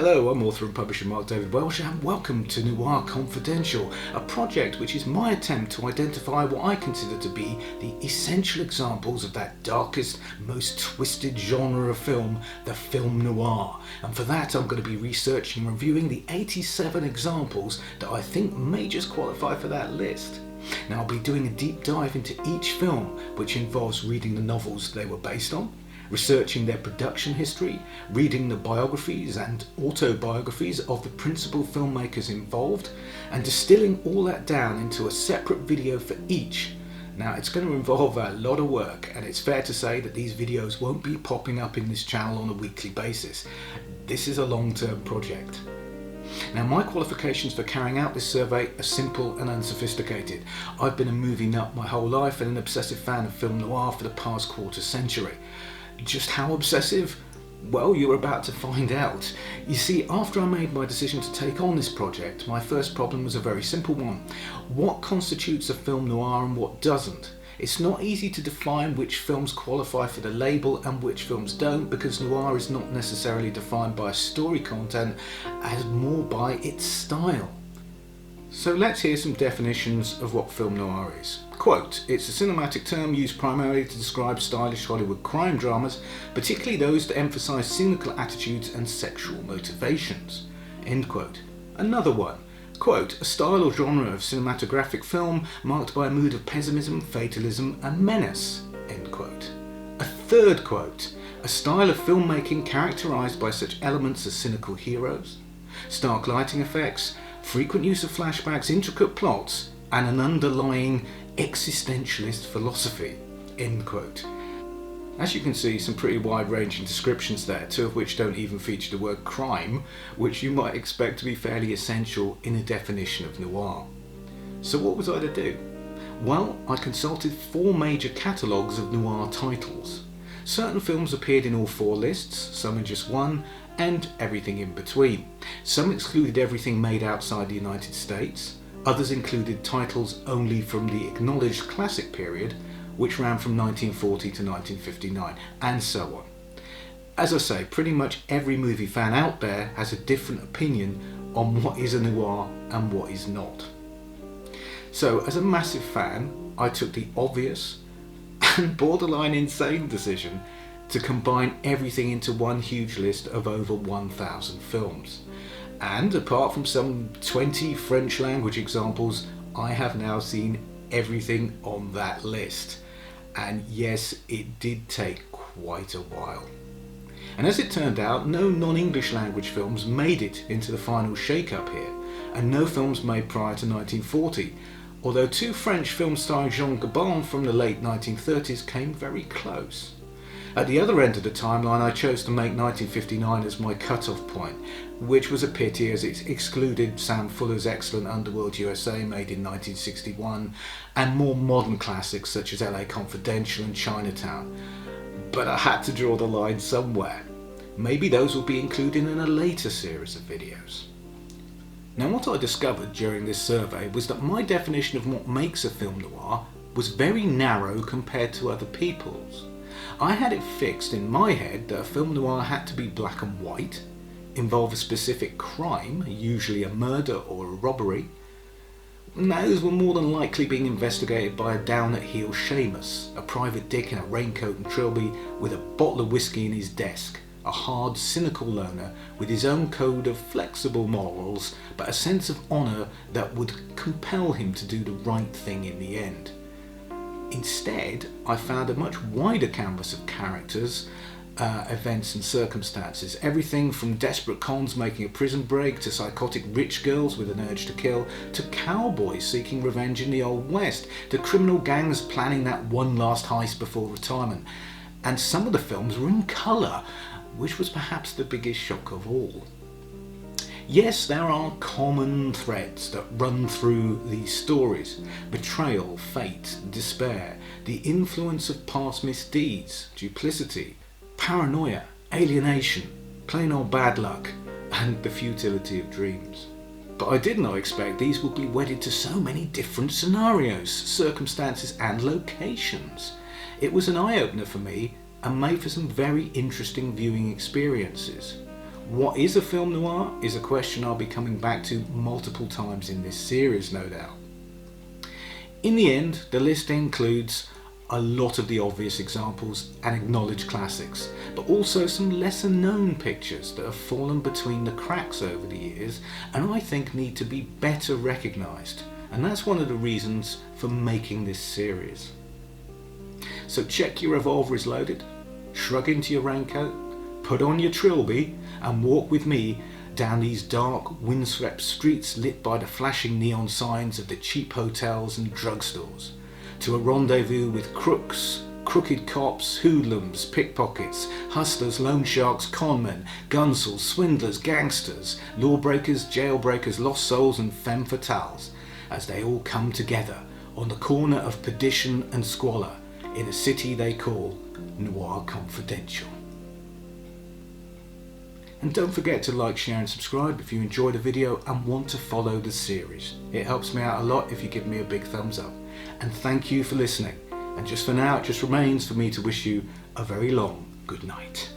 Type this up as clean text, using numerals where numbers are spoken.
Hello, I'm author and publisher Mark David Welsh and welcome to Noir Confidential, a project which is my attempt to identify what I consider to be the essential examples of that darkest, most twisted genre of film, the film noir. And for that I'm going to be researching and reviewing the 87 examples that I think may just qualify for that list. Now I'll be doing a deep dive into each film, which involves reading the novels they were based on, researching their production history, reading the biographies and autobiographies of the principal filmmakers involved, and distilling all that down into a separate video for each. Now it's going to involve a lot of work, and it's fair to say that these videos won't be popping up in this channel on a weekly basis. This is a long-term project. Now my qualifications for carrying out this survey are simple and unsophisticated. I've been a movie nut my whole life and an obsessive fan of film noir for the past quarter century. Just how obsessive? Well, you're about to find out. You see, after I made my decision to take on this project, my first problem was a very simple one. What constitutes a film noir and what doesn't? It's not easy to define which films qualify for the label and which films don't, because noir is not necessarily defined by story content as more by its style. So let's hear some definitions of what film noir is. Quote, it's a cinematic term used primarily to describe stylish Hollywood crime dramas, particularly those that emphasize cynical attitudes and sexual motivations. End quote. Another one. Quote, a style or genre of cinematographic film marked by a mood of pessimism, fatalism and menace. End quote. A third quote. A style of filmmaking characterized by such elements as cynical heroes, stark lighting effects, frequent use of flashbacks, intricate plots, and an underlying existentialist philosophy. End quote. As you can see, some pretty wide-ranging descriptions there, two of which don't even feature the word crime, which you might expect to be fairly essential in a definition of noir. So what was I to do? Well, I consulted 4 major catalogues of noir titles. Certain films appeared in all 4 lists, some in just one, and everything in between. Some excluded everything made outside the United States, others included titles only from the acknowledged classic period, which ran from 1940 to 1959, and so on. As I say, pretty much every movie fan out there has a different opinion on what is a noir and what is not. So, as a massive fan, I took the obvious and borderline insane decision to combine everything into one huge list of over 1,000 films. And apart from some 20 French language examples, I have now seen everything on that list. And yes, it did take quite a while. And as it turned out, no non-English language films made it into the final shake-up here, and no films made prior to 1940, although 2 French films starring Jean Gabin from the late 1930s came very close. At the other end of the timeline, I chose to make 1959 as my cut-off point, which was a pity as it excluded Sam Fuller's excellent Underworld USA made in 1961 and more modern classics such as LA Confidential and Chinatown. But I had to draw the line somewhere. Maybe those will be included in a later series of videos. Now what I discovered during this survey was that my definition of what makes a film noir was very narrow compared to other people's. I had it fixed in my head that a film noir had to be black and white, involve a specific crime, usually a murder or a robbery, and those were more than likely being investigated by a down-at-heel Seamus, a private dick in a raincoat and trilby with a bottle of whiskey in his desk, a hard, cynical loner with his own code of flexible morals, but a sense of honour that would compel him to do the right thing in the end. Instead, I found a much wider canvas of characters, events and circumstances. Everything from desperate cons making a prison break, to psychotic rich girls with an urge to kill, to cowboys seeking revenge in the Old West, to criminal gangs planning that one last heist before retirement. And some of the films were in colour, which was perhaps the biggest shock of all. Yes, there are common threads that run through these stories. Betrayal, fate, despair, the influence of past misdeeds, duplicity, paranoia, alienation, plain old bad luck, and the futility of dreams. But I did not expect these would be wedded to so many different scenarios, circumstances and locations. It was an eye-opener for me and made for some very interesting viewing experiences. What is a film noir is a question I'll be coming back to multiple times in this series, no doubt. In the end, the list includes a lot of the obvious examples and acknowledged classics, but also some lesser known pictures that have fallen between the cracks over the years and I think need to be better recognised, and that's one of the reasons for making this series. So check your revolver is loaded, shrug into your raincoat, put on your trilby and walk with me down these dark, windswept streets lit by the flashing neon signs of the cheap hotels and drugstores, to a rendezvous with crooks, crooked cops, hoodlums, pickpockets, hustlers, loan sharks, conmen, gunsels, swindlers, gangsters, lawbreakers, jailbreakers, lost souls and femme fatales, as they all come together on the corner of perdition and squalor in a city they call Noir Confidential. And don't forget to like, share and subscribe if you enjoyed the video and want to follow the series. It helps me out a lot if you give me a big thumbs up. And thank you for listening. And just for now, it just remains for me to wish you a very long good night.